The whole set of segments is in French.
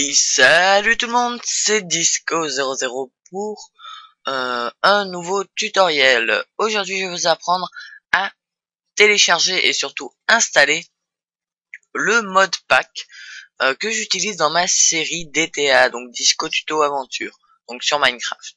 Hey, salut tout le monde, c'est Disco00 pour un nouveau tutoriel. Aujourd'hui, je vais vous apprendre à télécharger et surtout installer le mode pack que j'utilise dans ma série DTA, donc Disco Tuto Aventure, donc sur Minecraft.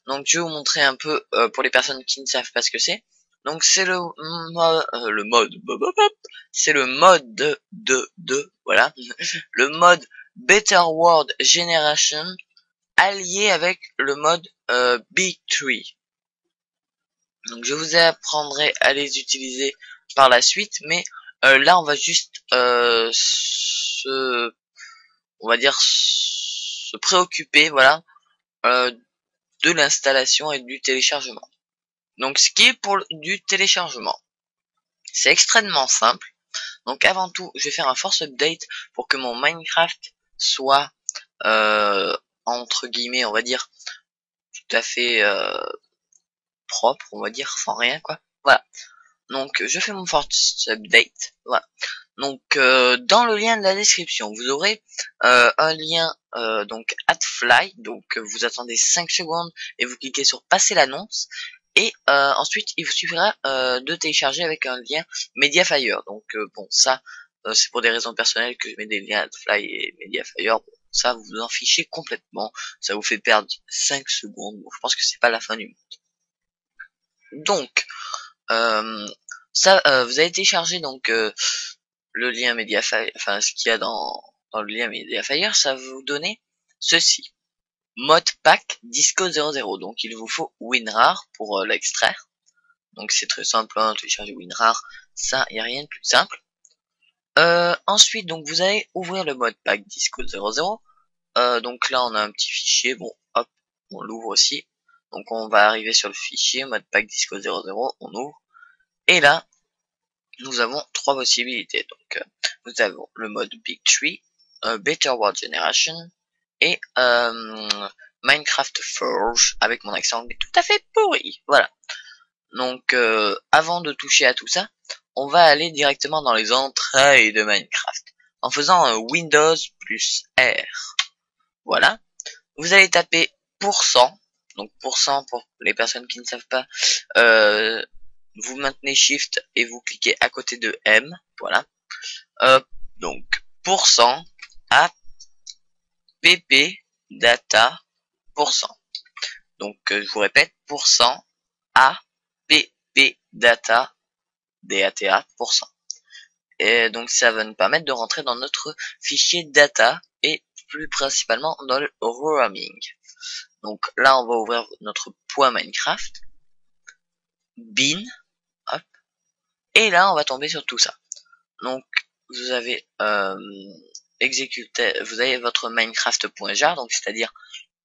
Donc je vais vous montrer un peu pour les personnes qui ne savent pas ce que c'est. Donc c'est c'est le mode de voilà, le mode Better World Generation allié avec le mode Big Tree. Donc je vous apprendrai à les utiliser par la suite, mais là on va juste on va dire se préoccuper, voilà, de l'installation et du téléchargement. Donc ce qui est pour du téléchargement, c'est extrêmement simple. Donc avant tout, je vais faire un force update pour que mon Minecraft soit entre guillemets, on va dire tout à fait propre, on va dire sans rien quoi. Voilà. Donc je fais mon force update. Voilà. Donc dans le lien de la description, vous aurez un lien donc AdFly. Donc vous attendez 5 secondes et vous cliquez sur passer l'annonce. Et ensuite, il vous suffira de télécharger avec un lien Mediafire. Donc bon, ça, c'est pour des raisons personnelles que je mets des liens AdFly et Mediafire. Bon, ça, vous vous en fichez complètement. Ça vous fait perdre 5 secondes. Bon, je pense que c'est pas la fin du monde. Donc, ça, vous allez télécharger donc le lien Mediafire, enfin ce qu'il y a dans le lien Mediafire, ça va vous donner ceci. Mode pack Disco00. Donc il vous faut WinRAR pour l'extraire. Donc c'est très simple, hein, télécharger WinRAR, ça y a rien de plus simple. Ensuite donc vous allez ouvrir le mode pack Disco00. Donc là on a un petit fichier, bon hop, on l'ouvre aussi. Donc on va arriver sur le fichier mode pack Disco00, on ouvre. Et là nous avons trois possibilités. Donc nous avons le mode Big Tree, Better World Generation et Minecraft Forge avec mon accent anglais tout à fait pourri. Voilà. Donc avant de toucher à tout ça, on va aller directement dans les entrailles de Minecraft en faisant un Windows plus R. Voilà. Vous allez taper %. Donc %, pour les personnes qui ne savent pas, vous maintenez Shift et vous cliquez à côté de M. Voilà. Donc %, app data %. Donc je vous répète, app data DATA %. Et donc ça va nous permettre de rentrer dans notre fichier data et plus principalement dans le roaming. Donc là on va ouvrir notre point Minecraft, bin, hop, et là on va tomber sur tout ça. Donc vous avez exécuté, vous avez votre Minecraft.jar, donc c'est-à-dire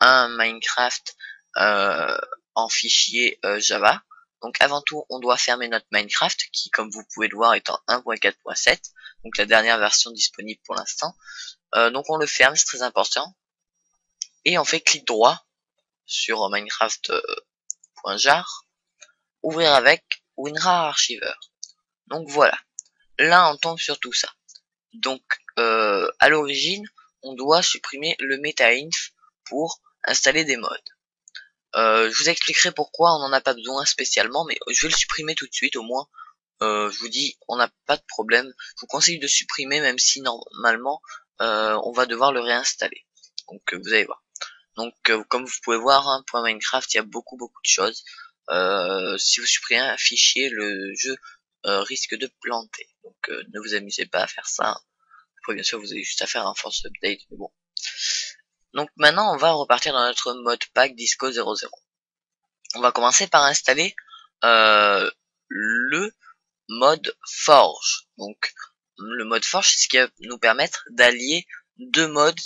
un Minecraft en fichier Java. Donc avant tout, on doit fermer notre Minecraft qui, comme vous pouvez le voir, est en 1.4.7, donc la dernière version disponible pour l'instant. Donc on le ferme, c'est très important. Et on fait clic droit sur Minecraft.jar, ouvrir avec WinRAR Archiver. Donc voilà, là on tombe sur tout ça. Donc à l'origine, on doit supprimer le meta-inf pour installer des mods. Je vous expliquerai pourquoi on n'en a pas besoin spécialement, mais je vais le supprimer tout de suite, au moins je vous dis, on n'a pas de problème. Je vous conseille de supprimer, même si normalement on va devoir le réinstaller. Donc vous allez voir. Donc comme vous pouvez voir, hein, pour Minecraft, il y a beaucoup de choses. Si vous supprimez un fichier, le jeu risque de planter. Donc ne vous amusez pas à faire ça. Après bien sûr vous avez juste à faire un force update, mais bon. Donc maintenant on va repartir dans notre mode pack Disco00. On va commencer par installer le mode Forge. Donc le mode Forge, c'est ce qui va nous permettre d'allier deux modes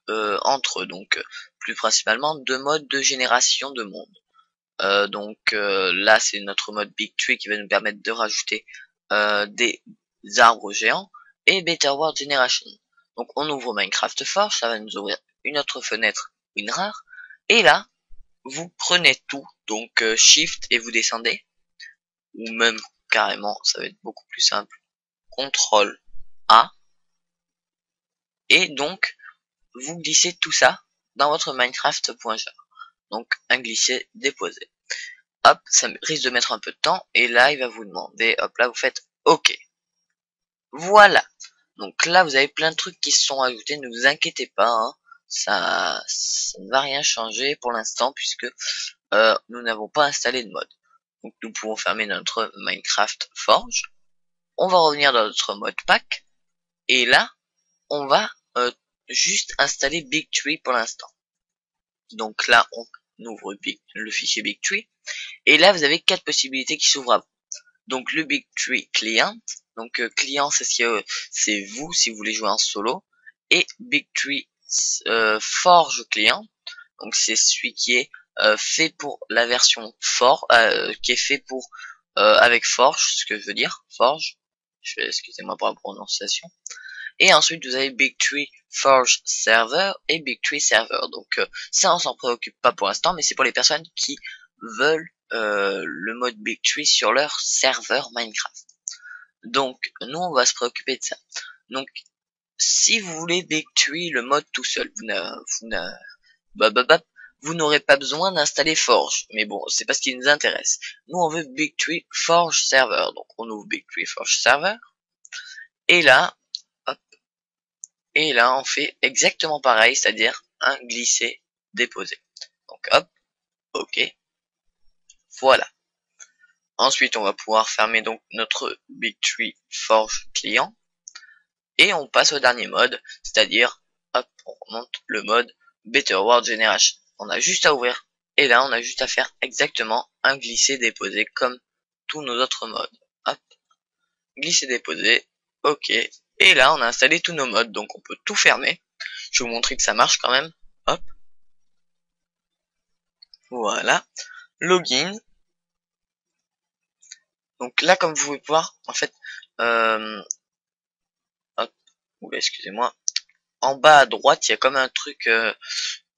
entre eux. Donc plus principalement deux modes de génération de monde. Donc là c'est notre mode Big Tree qui va nous permettre de rajouter des arbres géants, et Better World Generation. Donc on ouvre Minecraft Forge, ça va nous ouvrir une autre fenêtre WinRAR, et là vous prenez tout, donc Shift et vous descendez, ou même carrément, ça va être beaucoup plus simple, CTRL A, et donc vous glissez tout ça dans votre Minecraft.jar. Donc un glisser déposé. Hop, ça risque de mettre un peu de temps et là il va vous demander, hop là vous faites OK. Voilà. Donc là vous avez plein de trucs qui se sont ajoutés, ne vous inquiétez pas, hein. Ça ne va rien changer pour l'instant puisque nous n'avons pas installé de mode. Donc nous pouvons fermer notre Minecraft Forge. On va revenir dans notre mode pack et là on va juste installer BigTree pour l'instant. Donc là on ouvre le fichier BigTree et là vous avez 4 possibilités qui s'ouvrent à vous. Donc le BigTree Client, donc client c'est vous si vous voulez jouer en solo, et BigTree Forge Client, donc c'est celui qui est fait pour la version qui est fait pour avec Forge, ce que je veux dire, Forge, excusez-moi pour la prononciation. Et ensuite vous avez BigTree Forge Server et BigTree Server. Donc ça on s'en préoccupe pas pour l'instant, mais c'est pour les personnes qui veulent le mode BigTree sur leur serveur Minecraft. Donc nous on va se préoccuper de ça. Donc si vous voulez BigTree le mode tout seul, vous n'aurez pas besoin d'installer Forge. Mais bon, c'est pas ce qui nous intéresse. Nous on veut BigTree Forge Server. Donc on ouvre BigTree Forge Server. Et là, hop, et là on fait exactement pareil, c'est-à-dire un glisser déposé. Donc hop, OK. Voilà. Ensuite, on va pouvoir fermer donc notre BigTree Forge client. Et on passe au dernier mode, c'est-à-dire, hop, on remonte le mode Better World Generation. On a juste à ouvrir, et là, on a juste à faire exactement un glisser-déposer comme tous nos autres modes. Hop, glisser-déposer, OK. Et là, on a installé tous nos modes, donc on peut tout fermer. Je vais vous montrer que ça marche quand même. Hop. Voilà. Login. Donc là, comme vous pouvez voir, en fait, excusez-moi, en bas à droite, il y a comme un truc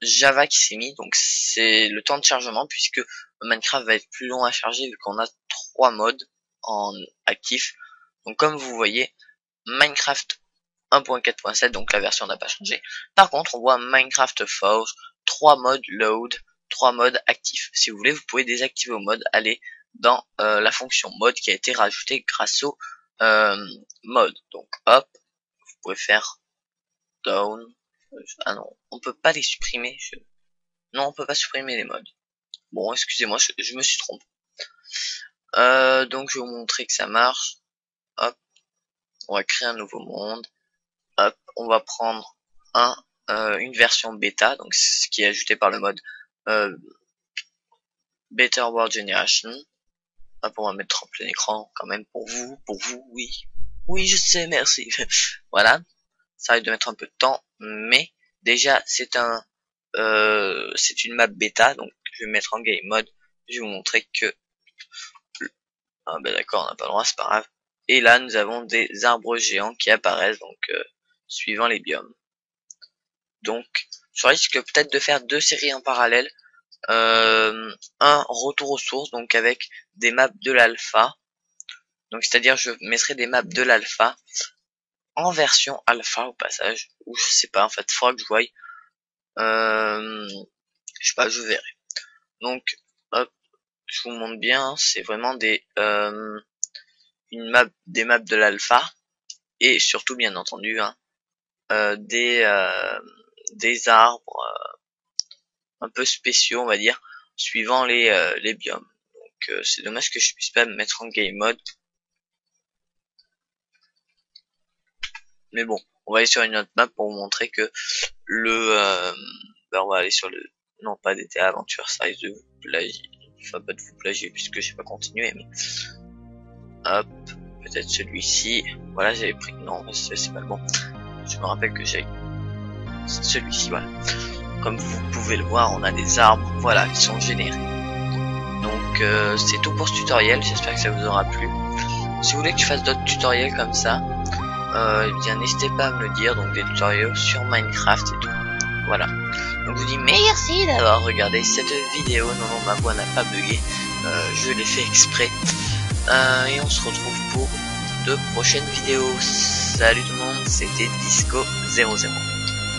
Java qui s'est mis, donc c'est le temps de chargement, puisque Minecraft va être plus long à charger vu qu'on a 3 modes en actif. Donc comme vous voyez, Minecraft 1.4.7, donc la version n'a pas changé. Par contre, on voit Minecraft Forge, 3 modes load, 3 modes actifs. Si vous voulez, vous pouvez désactiver au mode, aller dans la fonction mode qui a été rajoutée grâce au mode. Donc hop, vous pouvez faire down. Ah non, on peut pas les supprimer. Non, on peut pas supprimer les modes. Bon, excusez-moi, je me suis trompé. Donc je vais vous montrer que ça marche. Hop, on va créer un nouveau monde. Hop, on va prendre une version bêta, donc ce qui est ajouté par le mode Better World Generation. Hop, on va mettre en plein écran quand même pour vous, oui. Oui, je sais, merci. Voilà, ça risque de mettre un peu de temps, mais déjà c'est une map bêta, donc je vais mettre en game mode. Je vais vous montrer que ah ben d'accord, on n'a pas le droit, c'est pas grave. Et là nous avons des arbres géants qui apparaissent, donc suivant les biomes. Donc je risque peut-être de faire 2 séries en parallèle. Un retour aux sources, donc avec des maps de l'alpha. Donc c'est-à-dire je mettrai des maps de l'alpha en version alpha au passage, ou je sais pas, en fait faudra que je voie. Je sais pas, je verrai. Donc hop, je vous montre bien, c'est vraiment des maps de l'alpha, et surtout bien entendu des arbres un peu spéciaux, on va dire, suivant les biomes. Donc c'est dommage que je puisse pas me mettre en game mode, mais bon, on va aller sur une autre map pour vous montrer que on va aller sur le non pas DTA Aventure, ça risque de vous plagier, enfin pas de vous plagier puisque j'ai pas continué, mais hop, peut-être celui-ci. Voilà, j'avais pris, non c'est pas le bon, je me rappelle que j'ai celui-ci. Voilà, comme vous pouvez le voir, on a des arbres, voilà, qui sont générés. Donc c'est tout pour ce tutoriel, j'espère que ça vous aura plu. Si vous voulez que je fasse d'autres tutoriels comme ça, eh bien n'hésitez pas à me le dire, donc des tutoriels sur Minecraft et tout. Voilà, donc je vous dis merci d'avoir regardé cette vidéo. Non, ma voix n'a pas bugué, je l'ai fait exprès. Et on se retrouve pour de prochaines vidéos. Salut tout le monde, c'était Disco00.